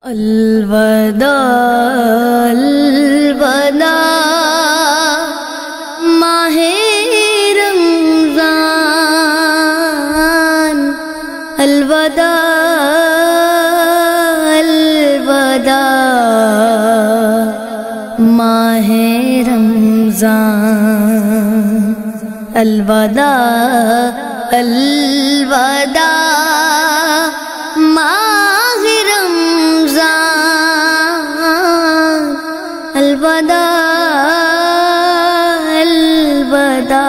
الوداع الوداع ماہ رمضان، الوداع الوداع ماہ رمضان، الوداع الوداع ماہ رمضان، الوداع الوداع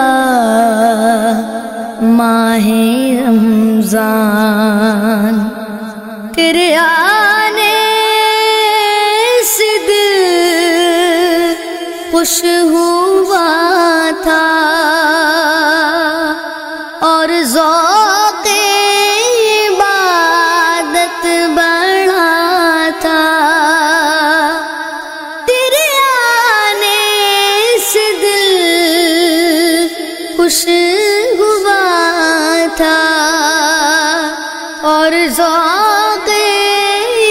ماہ رمضان، تیرے آنے سے دل خوش ہوا تھا اور ذوق عبادت بڑھا تھا، تیرے آنے سے دل خوش ہوا تھا اور ذوق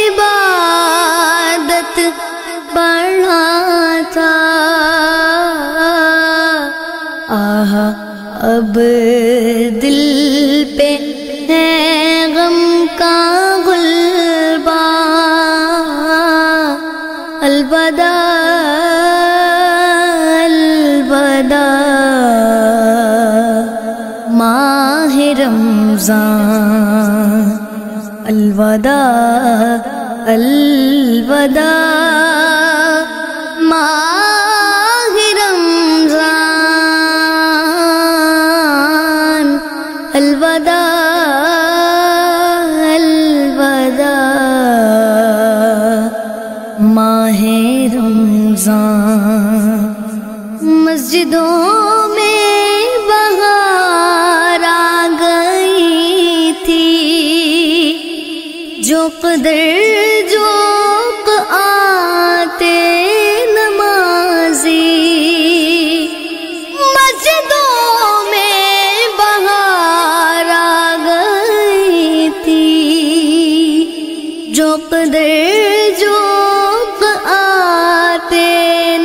عبادت بڑھا تھا، آہا اب دل پہ ہے غم کا غلبان، الوداع الوداع ماہ رمضان، الوداع الوداع ماہ رمضان، الوداع الوداع ماہ رمضان، مسجدوں میں بہار آ گئی تھی، جو قدر جوق آتے نمازی، مسجدوں میں بہار آ گئی تھی، جو قدر جوق آتے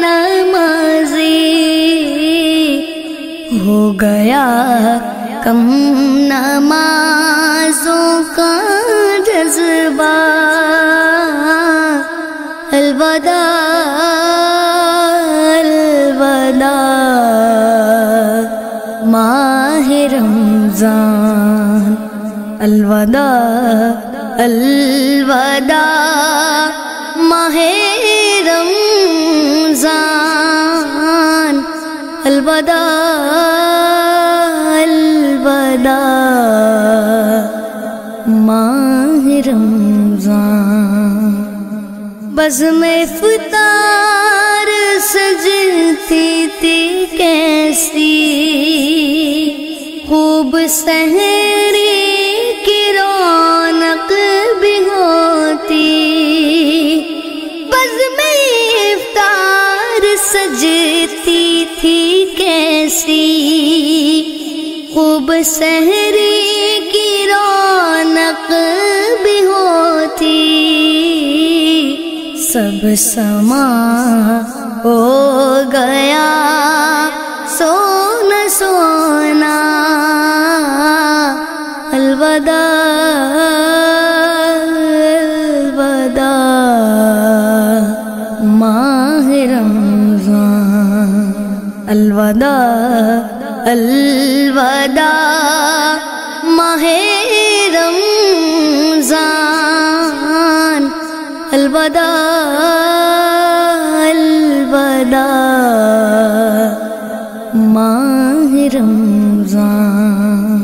نمازی، ہو گیا کم نمازوں کا جذبہ، الوداع الوداع ماہ رمضان، الوداع الوداع ماہ رمضان، الوداع الوداع ماہ رمضان، بزم افطار سجتی تھی کیسی، خوب سحری کی رونق بھی ہوتی، بزم افطار سجتی تھی کیسی، خوب سحری کی رونق بھی ہوتی، سب سما ہو گیا سونا سونا، الوداع الوداع ماہ رمضان، الوداع الوداع ماہ رمضان، الوداع الوداع ماہ رمضان،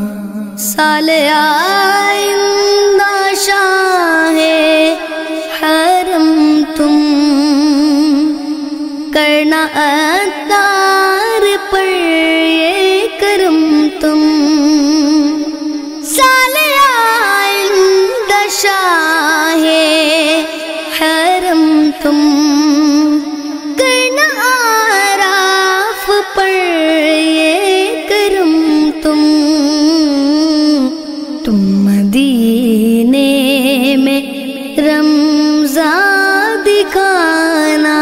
سال آئندہ شاہ حرم تم کرنا اتار پر یہ کرم تم، سال آئندہ شاہ حرم تم کرنا آراف پر یہ کرم تم مدینے میں رمضان روزہ دکھانا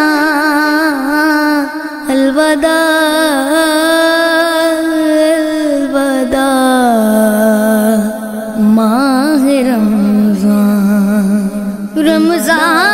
الوداع الوداع ماہ رمضان رمضان